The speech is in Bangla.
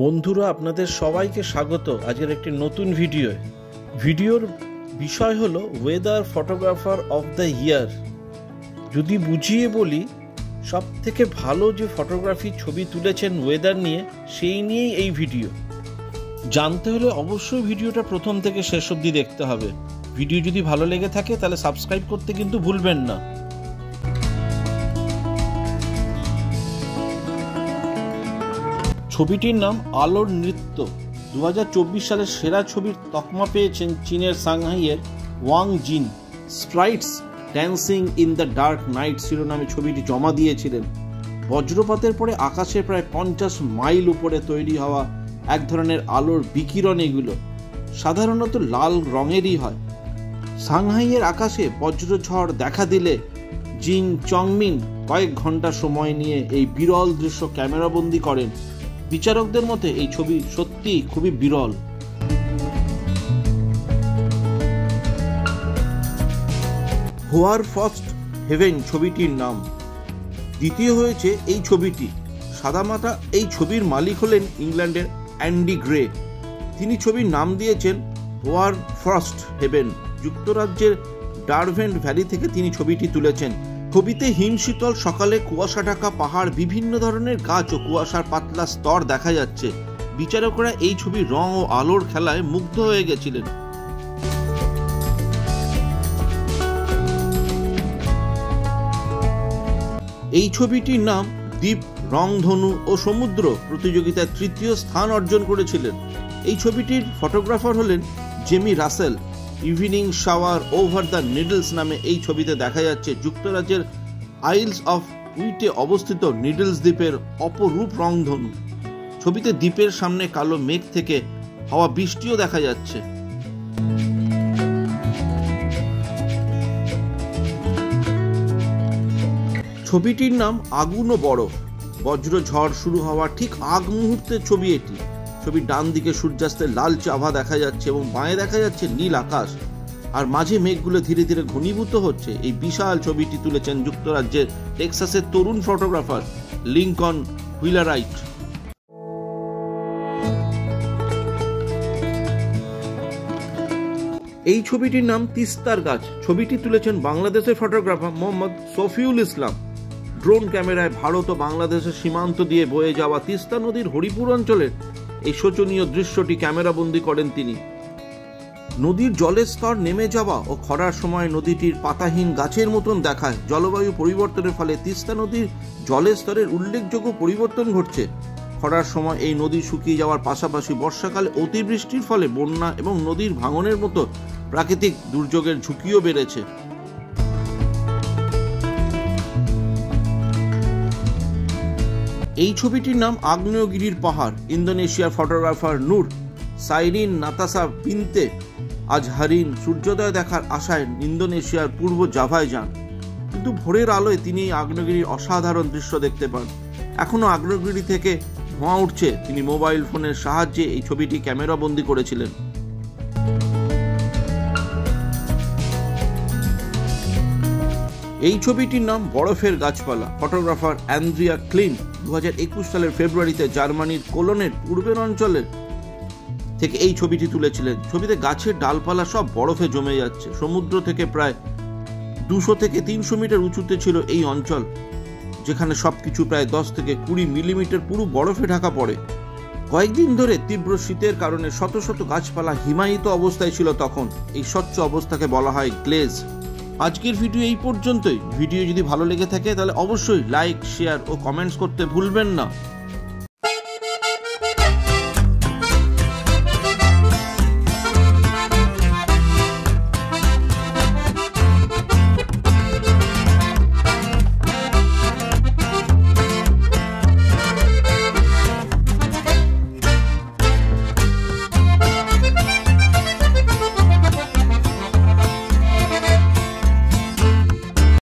বন্ধুরা, আপনাদের সবাইকে স্বাগত আজকের একটি নতুন ভিডিওর বিষয় হলো weather photographer of the year. যদি বুঝিয়ে বলি, সব থেকে ভালো যে ফটোগ্রাফি ছবি তুলেছেন ওয়েদার নিয়ে, সেই নিয়েই এই ভিডিও। জানতে হলে অবশ্যই ভিডিওটা প্রথম থেকে শেষ অবধি দেখতে হবে। ভিডিও যদি ভালো লেগে থাকে তাহলে সাবস্ক্রাইব করতে কিন্তু ভুলবেন না। ছবিটির নাম আলোর নৃত্য। 2024 সালের সেরা ছবির তকমা পেয়েছেন চীনের সাংহাইয়ের Wang Jin. Sprites dancing in the dark night শিরোনামে ছবিটি জমা দিয়েছিলেন। বজ্রপাতের পরে আকাশে প্রায় 50 মাইল উপরে তৈরি হওয়া এক ধরনের আলোর বিকিরণ। এগুলো সাধারণত লাল রঙেরই হয়। সাংহাইয়ের আকাশে বজ্রঝড় দেখা দিলে জিন চংমিন কয়েক ঘন্টা সময় নিয়ে এই বিরল দৃশ্য ক্যামেরাবন্দি করেন। বিচারকদের মতে এই ছবি সত্যি খুবই বিরল। হোয়ার ফার্স্ট হেভেন ছবিটির নাম। দ্বিতীয় হয়েছে এই ছবিটি। সাদামাটা এই ছবির মালিক হলেন ইংল্যান্ডের অ্যান্ডি গ্রে। তিনি ছবির নাম দিয়েছেন হোয়ার ফার্স্ট হেভেন। যুক্তরাজ্যের ডারভেন্ট ভ্যালি থেকে তিনি ছবিটি তুলেছেন। ছবিতে হিমশীতল সকালে কুয়াশা ঢাকা পাহাড়, বিভিন্ন ধরনের গাছ ও কুয়াশার পাতলা স্তর দেখা যাচ্ছে। বিচারকরা এই ছবির রং ও আলোর খেলায় মুগ্ধ হয়ে গেছিলেন। এই ছবিটির নাম দ্বীপ, রংধনু ও সমুদ্র প্রতিযোগিতায় তৃতীয় স্থান অর্জন করেছিলেন। এই ছবিটির ফটোগ্রাফার হলেন Jamie Russell. Evening shower over the needles নামে এই ছবিতে দেখা যাচ্ছে যুক্তরাজ্যের আইলস অফ উইটে অবস্থিত নিডলস দ্বীপের অপরূপ রংধনু। ছবিতে দ্বীপের সামনে কালো মেঘ থেকে হওয়া বৃষ্টিও দেখা যাচ্ছে। ছবিটির নাম আগুন ও বরফ। বজ্র ঝড় শুরু হওয়ার ঠিক আগ মুহূর্তের ছবি এটি। ছবির ডান দিকে সূর্যাস্তের লালচে আভা দেখা যাচ্ছে এবং বাঁয়ে দেখা যাচ্ছে নীল আকাশ, আর মাঝে মেঘগুলো ধীরে ধীরে ঘনীভূত হচ্ছে। এই বিশাল ছবিটি তুলেছেন যুক্তরাজ্যের টেক্সাসের তরুণ ফটোগ্রাফার লিঙ্কন হুইলারাইট। এই ছবিটির নাম তিস্তার গাছ। ছবিটি তুলেছেন বাংলাদেশের ফটোগ্রাফার মোহাম্মদ শফিউল ইসলাম। ড্রোন ক্যামেরায় ভারত ও বাংলাদেশের সীমান্ত দিয়ে বয়ে যাওয়া তিস্তা নদীর হরিপুর অঞ্চলের এই শোচনীয় দৃশ্যটি ক্যামেরাবন্দি করেন তিনি। নদীর জলের স্তর নেমে যাওয়া ও খরার সময় নদীটির পাতাহীন গাছের মতন দেখায়। জলবায়ু পরিবর্তনের ফলে তিস্তা নদীর জলের স্তরের উল্লেখযোগ্য পরিবর্তন ঘটছে। খরার সময় এই নদী শুকিয়ে যাওয়ার পাশাপাশি বর্ষাকালে অতিবৃষ্টির ফলে বন্যা এবং নদীর ভাঙনের মতো প্রাকৃতিক দুর্যোগের ঝুঁকিও বেড়েছে। এই ছবিটির নাম আগ্নেয়গিরির পাহাড়। ইন্দোনেশিয়ার ফটোগ্রাফার নূর সাইরিন নাতাসা বিনতে আজহারিন সূর্যোদয় দেখার আশায় ইন্দোনেশিয়ার পূর্ব জাভায় যান, কিন্তু ভোরের আলোয় তিনি এই আগ্নেয়গিরির অসাধারণ দৃশ্য দেখতে পান। এখনো আগ্নেয়গিরি থেকে ধোঁয়া উঠছে। তিনি মোবাইল ফোনের সাহায্যে এই ছবিটি ক্যামেরাবন্দি করেছিলেন। এই ছবিটির নাম বরফের গাছপালা। ফটোগ্রাফার অ্যান্ড্রিয়া ক্লিন 2021 সালের ফেব্রুয়ারিতে জার্মানির কোলনের পূর্বের অঞ্চলের থেকে এই ছবিটি তুলেছিলেন। ছবিতে গাছের ডালপালা সব বরফে জমে যাচ্ছে। সমুদ্র থেকে প্রায় 200 থেকে 300 মিটার উঁচুতে ছিল এই অঞ্চল, যেখানে সবকিছু প্রায় 10 থেকে 20 মিলিমিটার পুরো বরফে ঢাকা পড়ে। কয়েকদিন ধরে তীব্র শীতের কারণে শত শত গাছপালা হিমায়িত অবস্থায় ছিল তখন। এই স্বচ্ছ অবস্থাকে বলা হয় গ্লেজ। আজকের ভিডিও এই পর্যন্তই। ভিডিও যদি ভালো লেগে থাকে তাহলে অবশ্যই লাইক, শেয়ার ও কমেন্টস করতে ভুলবেন না।